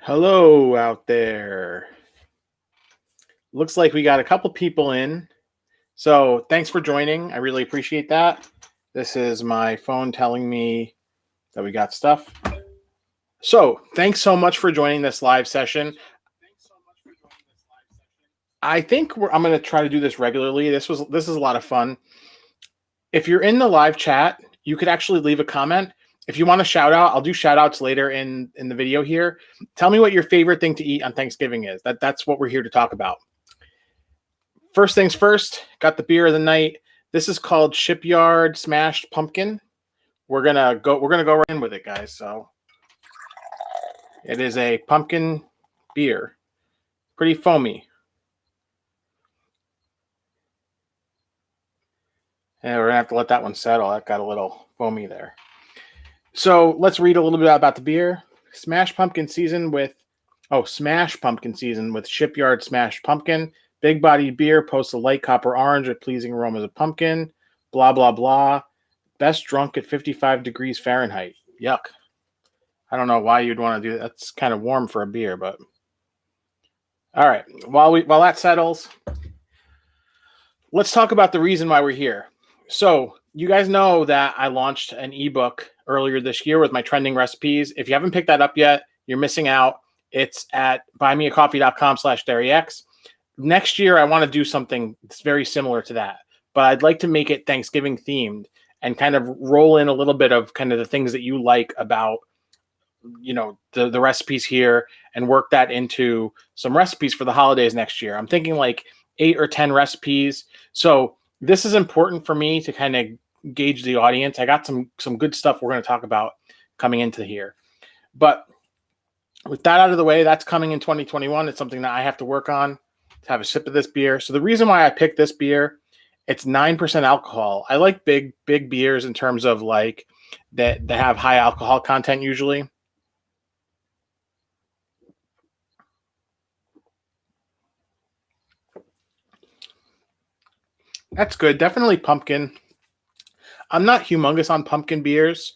Hello out there. Looks like we got a couple people in. So thanks for joining. I really appreciate that. This is my phone telling me that we got stuff. So thanks so much for joining this live session. I think I'm going to try to do this regularly. This is a lot of fun. If you're in the live chat, you could actually leave a comment. If you want a shout out, I'll do shout outs later in the video here. Tell me what your favorite thing to eat on Thanksgiving is. That's what we're here to talk about. First things first, got the beer of the night. This is called Shipyard Smashed Pumpkin. We're gonna go right in with it, guys. So it is a pumpkin beer. Pretty foamy. And we're gonna have to let that one settle. That got a little foamy there. So let's read a little bit about the beer. Smash pumpkin season with Shipyard Smashed Pumpkin. Big bodied beer, posts a light copper orange with pleasing aromas of pumpkin. Blah, blah, blah. Best drunk at 55 degrees Fahrenheit. Yuck. I don't know why you'd want to do that. That's kind of warm for a beer, but. All right. While that settles, let's talk about the reason why we're here. So you guys know that I launched an ebook earlier this year with my trending recipes. If you haven't picked that up yet, you're missing out. It's at buymeacoffee.com/DairyX. Next year, I want to do something that's very similar to that, but I'd like to make it Thanksgiving themed and kind of roll in a little bit of kind of the things that you like about, the recipes here and work that into some recipes for the holidays next year. I'm thinking like 8 or 10 recipes. So this is important for me to kind of gauge the audience. I got some good stuff we're going to talk about coming into here. But with that out of the way, that's coming in 2021. It's something that I have to work on to have a sip of this beer. So the reason why I picked this beer, it's 9% alcohol. I like big beers in terms of like that have high alcohol content usually. That's good. Definitely pumpkin. I'm not humongous on pumpkin beers,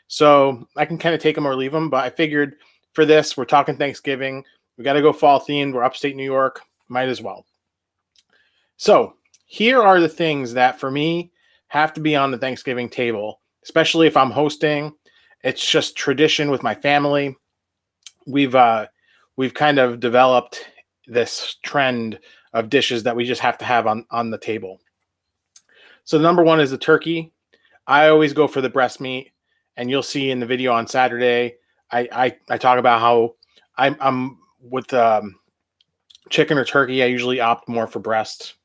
so I can kind of take them or leave them. But I figured for this, we're talking Thanksgiving. We got to go fall themed. We're upstate New York. Might as well. So here are the things that for me have to be on the Thanksgiving table, especially if I'm hosting. It's just tradition with my family. We've kind of developed this trend of dishes that we just have to have on the table. So the number one is the turkey. I always go for the breast meat, and you'll see in the video on Saturday, I talk about how I'm with chicken or turkey. I usually opt more for breast.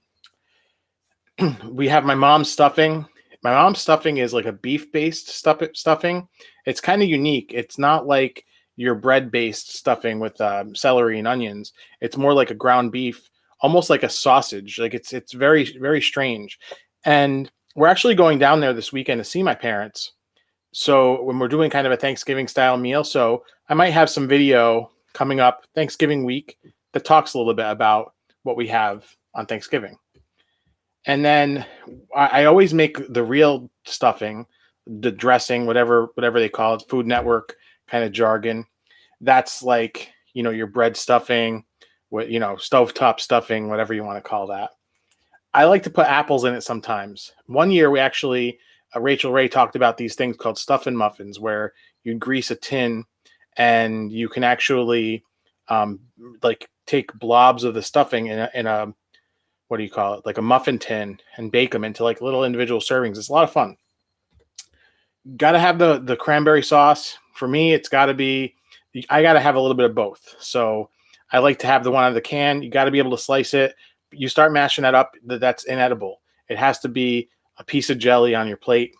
We have my mom's stuffing. My mom's stuffing is like a beef-based stuffing. It's kind of unique. It's not like your bread-based stuffing with celery and onions. It's more like a ground beef, almost like a sausage. Like it's very, very strange. And we're actually going down there this weekend to see my parents. So when we're doing kind of a Thanksgiving style meal, so I might have some video coming up Thanksgiving week that talks a little bit about what we have on Thanksgiving. And then I always make the real stuffing, the dressing, whatever they call it, Food Network kind of jargon. That's like, your bread stuffing, stovetop stuffing, whatever you want to call that. I like to put apples in it sometimes. One year we actually, Rachel Ray talked about these things called stuffing muffins, where you grease a tin and you can actually like take blobs of the stuffing in a what do you call it? Like a muffin tin, and bake them into like little individual servings. It's a lot of fun. Got to have the cranberry sauce. For me, it's got to be, I got to have a little bit of both. So I like to have the one out of the can. You got to be able to slice it. You start mashing that up, that's inedible. It has to be a piece of jelly on your plate.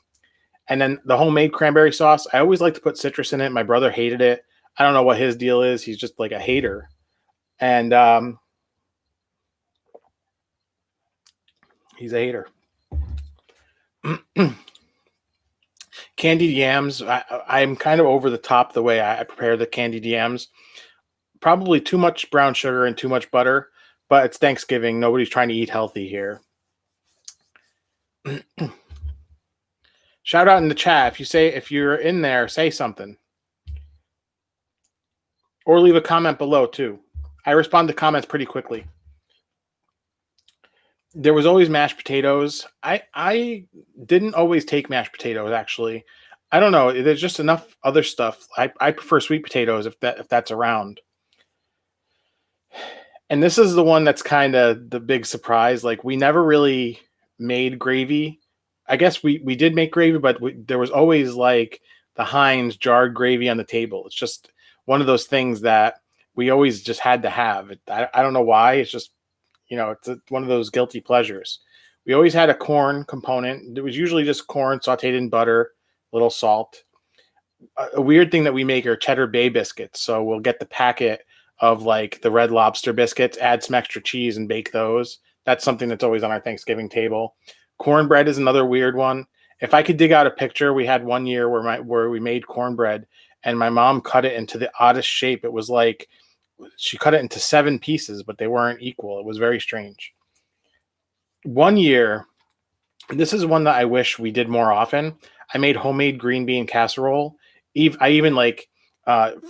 And then the homemade cranberry sauce, I always like to put citrus in it. My brother hated it. I don't know what his deal is. He's just like a hater. And he's a hater. Candied yams. I'm kind of over the top the way I prepare the candied yams. Probably too much brown sugar and too much butter, but it's Thanksgiving. Nobody's trying to eat healthy here. Shout out in the chat. If you're in there, say something. or leave a comment below too. I respond to comments pretty quickly. There was always mashed potatoes. I didn't always take mashed potatoes actually. I don't know. There's just enough other stuff. I prefer sweet potatoes if that's around. And this is the one that's kind of the big surprise. Like we never really made gravy. I guess we did make gravy, but there was always like the Heinz jarred gravy on the table. It's just one of those things that we always just had to have. I don't know why. It's just, it's one of those guilty pleasures. We always had a corn component. It was usually just corn sauteed in butter, a little salt. A weird thing that we make are Cheddar Bay Biscuits. So we'll get the packet of like the Red Lobster biscuits, add some extra cheese and bake those. That's something that's always on our Thanksgiving table. Cornbread is another weird one. If I could dig out a picture, we had one year where we made cornbread and my mom cut it into the oddest shape. It was like she cut it into 7 pieces, but they weren't equal. It was very strange. One year, this is one that I wish we did more often. I made homemade green bean casserole. I even like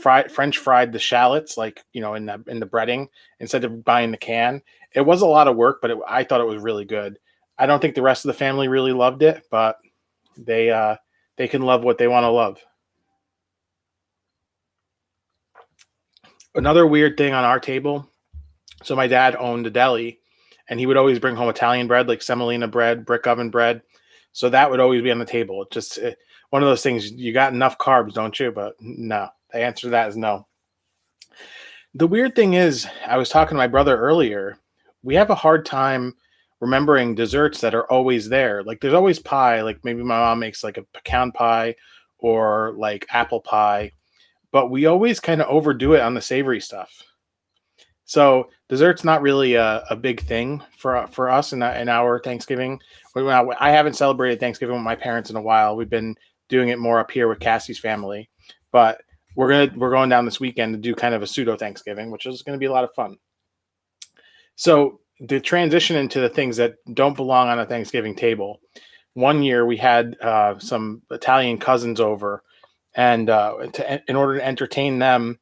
French fried the shallots, like in the breading instead of buying the can. It was a lot of work, but I thought it was really good. I don't think the rest of the family really loved it, but they can love what they want to love. Another weird thing on our table. So my dad owned a deli, and he would always bring home Italian bread, like semolina bread, brick oven bread. So that would always be on the table. It's just one of those things. You got enough carbs, don't you? But no, the answer to that is no. The weird thing is, I was talking to my brother earlier. We have a hard time remembering desserts that are always there. Like there's always pie. Like maybe my mom makes like a pecan pie or like apple pie, but we always kind of overdo it on the savory stuff. So dessert's not really a big thing for us in our Thanksgiving. I haven't celebrated Thanksgiving with my parents in a while. We've been doing it more up here with Cassie's family, but we're going down this weekend to do kind of a pseudo Thanksgiving, which is going to be a lot of fun. So the transition into the things that don't belong on a Thanksgiving table. One year we had some Italian cousins over, and in order to entertain them,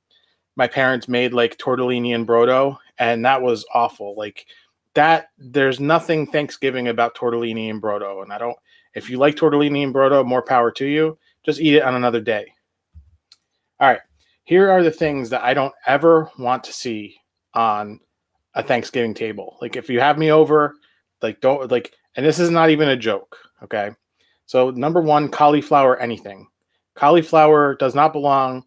my parents made like tortellini and brodo, and that was awful. Like that, there's nothing Thanksgiving about tortellini and brodo. And if you like tortellini and brodo, more power to you. Just eat it on another day. All right. Here are the things that I don't ever want to see on a Thanksgiving table. Like if you have me over, like don't like, and this is not even a joke. Okay. So number 1, cauliflower, anything. Cauliflower does not belong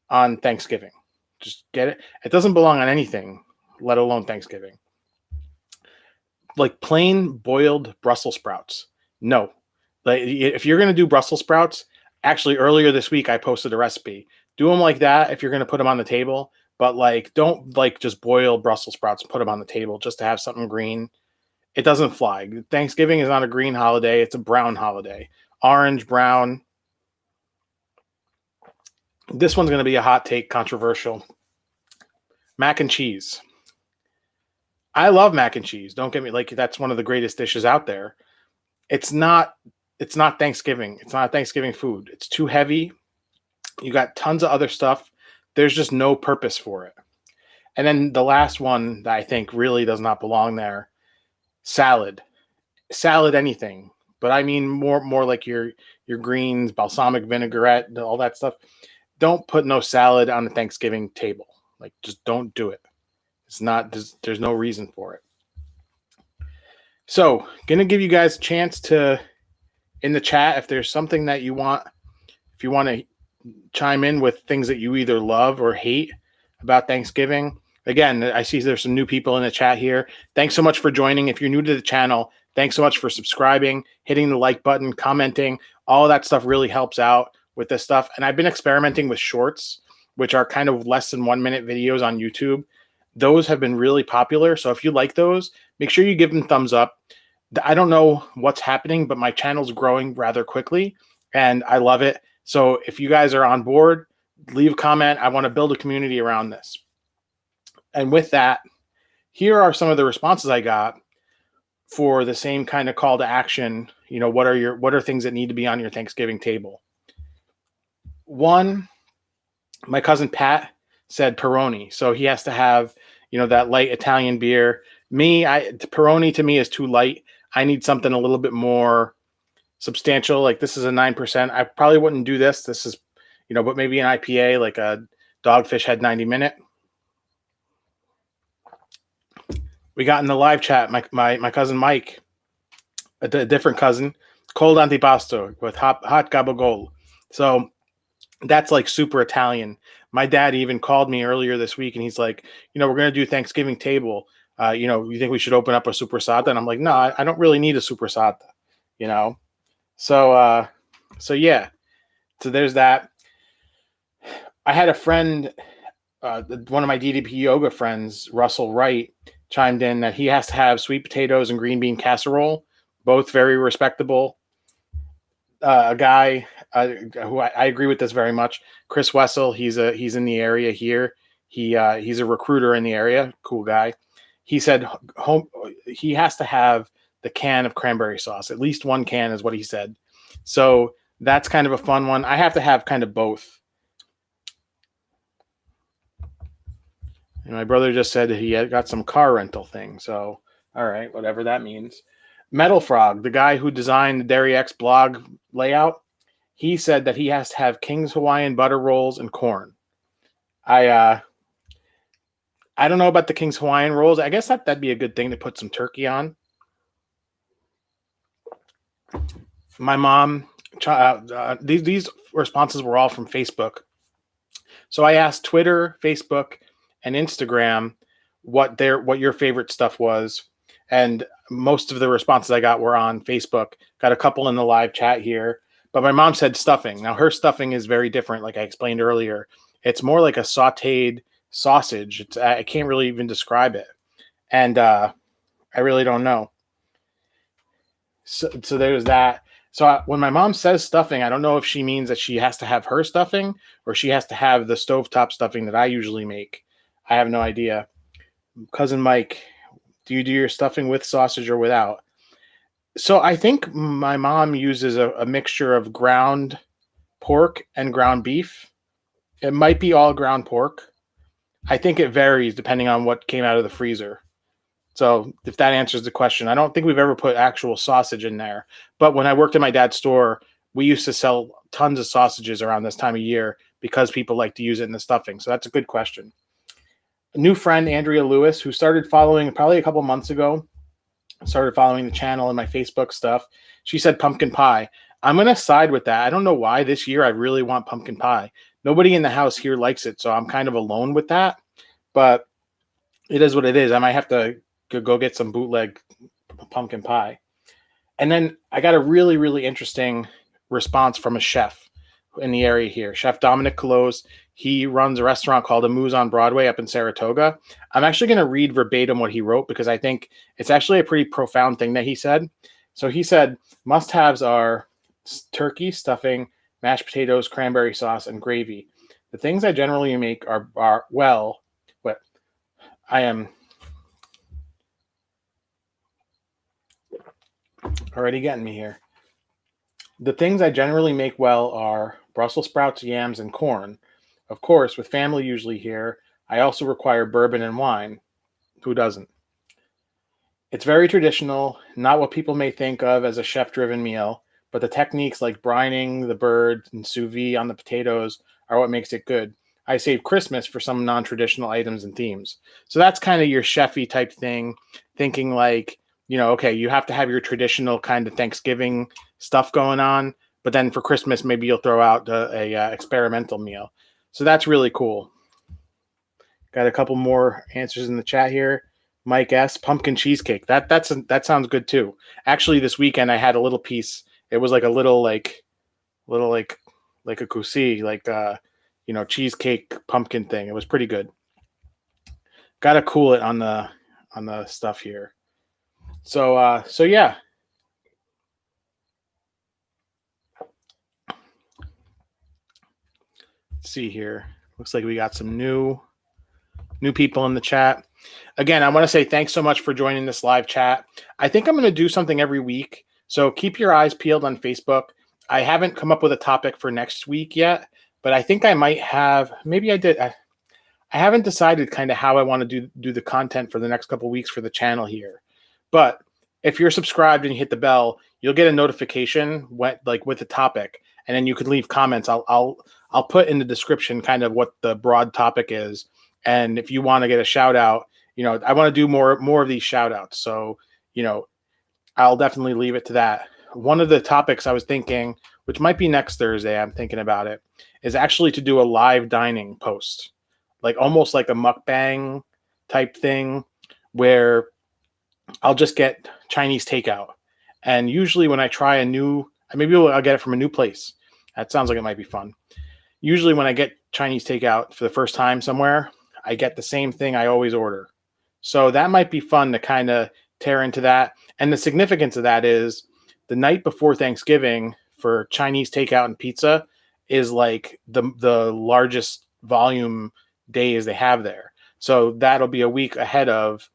on Thanksgiving. Just get it. It doesn't belong on anything, let alone Thanksgiving. Like plain boiled Brussels sprouts. No. Like if you're going to do Brussels sprouts, actually earlier this week I posted a recipe. Do them like that if you're going to put them on the table, but like don't like just boil Brussels sprouts and put them on the table just to have something green. It doesn't fly. Thanksgiving is not a green holiday, it's a brown holiday. Orange, brown. This one's going to be a hot take, controversial. Mac and cheese. I love mac and cheese. Don't get me like that's one of the greatest dishes out there. It's not Thanksgiving. It's not Thanksgiving food. It's too heavy. You got tons of other stuff. There's just no purpose for it. And then the last one that I think really does not belong there, salad. Salad anything. But I mean more like your greens, balsamic vinaigrette, all that stuff. Don't put no salad on the Thanksgiving table. Like just don't do it. It's not there's no reason for it. So, going to give you guys a chance to in the chat if there's something that you want, if you want to chime in with things that you either love or hate about Thanksgiving. Again, I see there's some new people in the chat here. Thanks so much for joining. If you're new to the channel, thanks so much for subscribing, hitting the like button, commenting. All of that stuff really helps out with this stuff. And I've been experimenting with shorts, which are kind of less than 1 minute videos on YouTube. Those have been really popular. So if you like those, make sure you give them thumbs up. I don't know what's happening, but my channel's growing rather quickly and I love it. So if you guys are on board, leave a comment. I want to build a community around this. And with that, here are some of the responses I got for the same kind of call to action. You know, what are things that need to be on your Thanksgiving table? One, my cousin Pat said Peroni. So he has to have, that light Italian beer. Peroni to me is too light. I need something a little bit more substantial. Like this is a 9%. I probably wouldn't do this. This is, but maybe an IPA, like a Dogfish Head 90-minute. We got in the live chat, my cousin Mike, a different cousin, cold antipasto with hot gabagol. So that's like super Italian. My dad even called me earlier this week and he's like, we're going to do Thanksgiving table. You think we should open up a supersata? And I'm like, no, I don't really need a supersata, So yeah. So there's that. I had a friend, one of my DDP yoga friends, Russell Wright, chimed in that he has to have sweet potatoes and green bean casserole, both very respectable. A guy who I agree with this very much, Chris Wessel. He's in the area here. He's a recruiter in the area. Cool guy. He said he has to have the can of cranberry sauce. At least one can is what he said. So that's kind of a fun one. I have to have kind of both. And my brother just said he had got some car rental thing. So, all right, whatever that means. Metal Frog, the guy who designed the Dairy X blog layout, he said that he has to have King's Hawaiian butter rolls and corn. I don't know about the King's Hawaiian rolls. I guess that'd be a good thing to put some turkey on. My mom, these responses were all from Facebook. So I asked Twitter, Facebook, and Instagram what your favorite stuff was. And most of the responses I got were on Facebook. Got a couple in the live chat here. But my mom said stuffing. Now, her stuffing is very different, like I explained earlier. It's more like a sautéed sausage. I can't really even describe it. And I really don't know. So there's that. So when my mom says stuffing, I don't know if she means that she has to have her stuffing or she has to have the stovetop stuffing that I usually make. I have no idea. Cousin Mike, do you do your stuffing with sausage or without? So I think my mom uses a mixture of ground pork and ground beef. It might be all ground pork. I think it varies depending on what came out of the freezer. So if that answers the question, I don't think we've ever put actual sausage in there. But when I worked at my dad's store, we used to sell tons of sausages around this time of year because people like to use it in the stuffing. So that's a good question. A new friend, Andrea Lewis, who started following probably a couple months ago, started following the channel and my Facebook stuff. She said pumpkin pie. I'm going to side with that. I don't know why this year I really want pumpkin pie. Nobody in the house here likes it, so I'm kind of alone with that. But it is what it is. I might have to go get some bootleg pumpkin pie. And then I got a really, really interesting response from a chef in the area here, Chef Dominic Colos. He runs a restaurant called Amuse on Broadway up in Saratoga. I'm actually going to read verbatim what he wrote because I think it's actually a pretty profound thing that he said. So he said, must-haves are turkey, stuffing, mashed potatoes, cranberry sauce, and gravy. The things I generally make are what I am already getting me here. The things I generally make well are Brussels sprouts, yams, and corn. Of course, with family usually here, I also require bourbon and wine. Who doesn't? It's very traditional, not what people may think of as a chef-driven meal, but the techniques like brining the bird and sous vide on the potatoes are what makes it good. I save Christmas for some non-traditional items and themes. So that's kind of your chefy type thing, thinking like, okay, you have to have your traditional kind of Thanksgiving stuff going on, but then for Christmas, maybe you'll throw out a experimental meal. So that's really cool. Got a couple more answers in the chat here. Mike S. Pumpkin cheesecake. That sounds good too. Actually, this weekend I had a little piece. It was like a little like a coussi, cheesecake pumpkin thing. It was pretty good. Got to cool it on the stuff here. So yeah. Let's see here. Looks like we got some new people in the chat. Again, I want to say thanks so much for joining this live chat. I think I'm going to do something every week. So keep your eyes peeled on Facebook. I haven't come up with a topic for next week yet, but I think I might have, maybe I did. I haven't decided kind of how I want to do the content for the next couple weeks for the channel here. But if you're subscribed and you hit the bell, you'll get a notification with the topic, and then you can leave comments. I'll put in the description kind of what the broad topic is, and if you want to get a shout out, I want to do more of these shout outs. So, I'll definitely leave it to that. One of the topics I was thinking, which might be next Thursday, I'm thinking about it, is actually to do a live dining post, like almost like a mukbang type thing where I'll just get Chinese takeout. And usually when I try maybe I'll get it from a new place. That sounds like it might be fun. Usually when I get Chinese takeout for the first time somewhere, I get the same thing I always order. So that might be fun to kind of tear into that. And the significance of that is the night before Thanksgiving for Chinese takeout and pizza is like the largest volume days they have there. So that'll be a week ahead of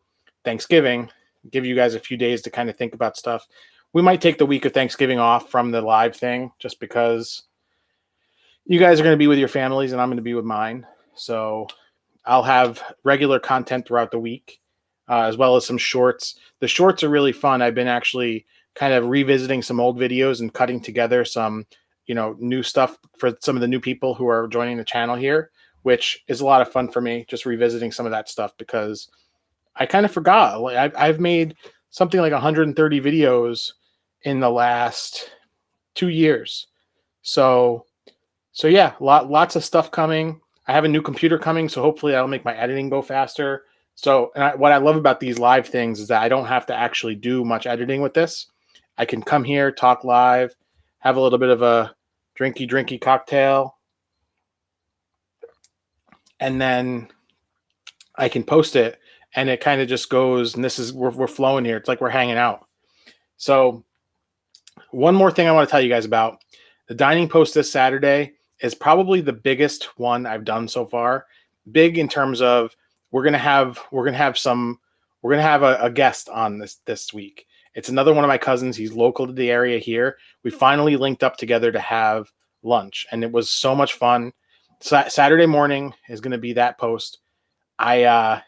Thanksgiving, give you guys a few days to kind of think about stuff. We might take the week of Thanksgiving off from the live thing just because you guys are going to be with your families and I'm going to be with mine. So I'll have regular content throughout the week, as well as some shorts. The shorts are really fun. I've been actually kind of revisiting some old videos and cutting together some, new stuff for some of the new people who are joining the channel here, which is a lot of fun for me, just revisiting some of that stuff because I kind of forgot. Like I've made something like 130 videos in the last 2 years. So yeah, lots of stuff coming. I have a new computer coming, so hopefully that'll make my editing go faster. So what I love about these live things is that I don't have to actually do much editing with this. I can come here, talk live, have a little bit of a drinky cocktail, and then I can post it, and it kind of just goes, and we're flowing here. It's like we're hanging out. So one more thing I want to tell you guys about. The dining post this Saturday is probably the biggest one I've done so far. Big in terms of we're gonna have a guest on this week. It's another one of my cousins. He's local to the area here. We finally linked up together to have lunch, and it was so much fun. Saturday morning is going to be that post. I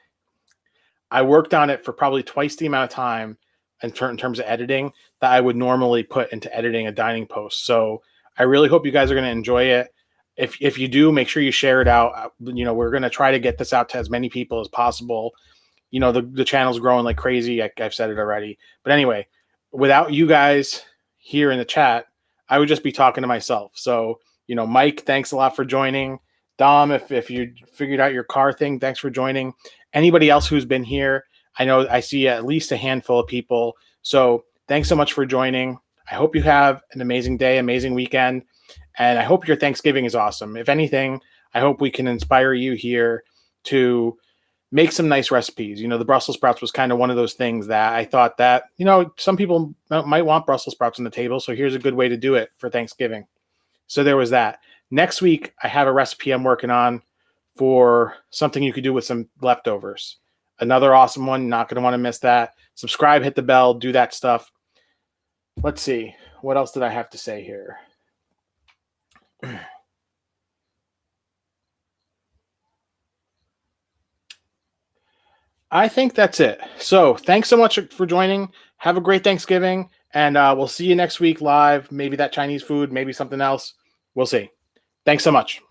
worked on it for probably twice the amount of time in terms of editing that I would normally put into editing a dining post. So I really hope you guys are going to enjoy it. If you do, make sure you share it out. We're going to try to get this out to as many people as possible. The channel's growing like crazy. I've said it already. But anyway, without you guys here in the chat, I would just be talking to myself. So, Mike, thanks a lot for joining. Dom, if you figured out your car thing, thanks for joining. Anybody else who's been here, I know I see at least a handful of people. So thanks so much for joining. I hope you have an amazing day, amazing weekend. And I hope your Thanksgiving is awesome. If anything, I hope we can inspire you here to make some nice recipes. The Brussels sprouts was kind of one of those things that I thought that, some people might want Brussels sprouts on the table. So here's a good way to do it for Thanksgiving. So there was that. Next week, I have a recipe I'm working on for something you could do with some leftovers. Another awesome one. Not going to want to miss that. Subscribe, hit the bell, do that stuff. Let's see. What else did I have to say here? I think that's it. So thanks so much for joining. Have a great Thanksgiving, and we'll see you next week live. Maybe that Chinese food, maybe something else. We'll see. Thanks so much.